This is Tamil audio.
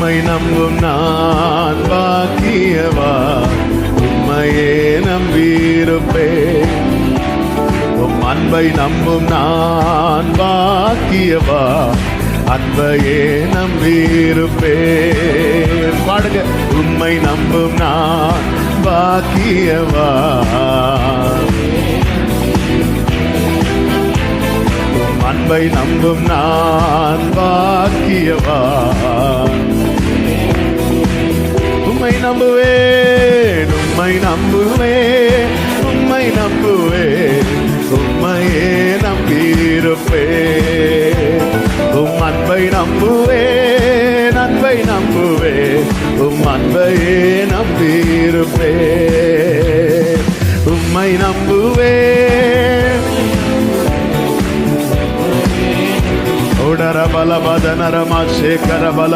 உம்மை நம்பும் நான் பாக்கியவா, உம்மையே நம்பியிருப்பேன். உம் அன்பை நம்பும் நான் பாக்கியவா, அன்பையே நம்பியிருப்பேன். பாடுங்க. உம்மை நம்பும் நான் பாக்கியவா, உம் அன்பை நம்பும் நான் பாக்கியவா. உம்மை நம்புவேன், உம்மை நம்புவேன், உம்மை நம்புவேன், உம்மையே நம்பியிருப்பேன். உம் அன்பை நம்புவேன், அன்பை நம்புவேன், உம் அன்பையே நம்பியிருப்பேன். உம்மை நம்புவேன். ஓடர பல பதனரமா சேகர பல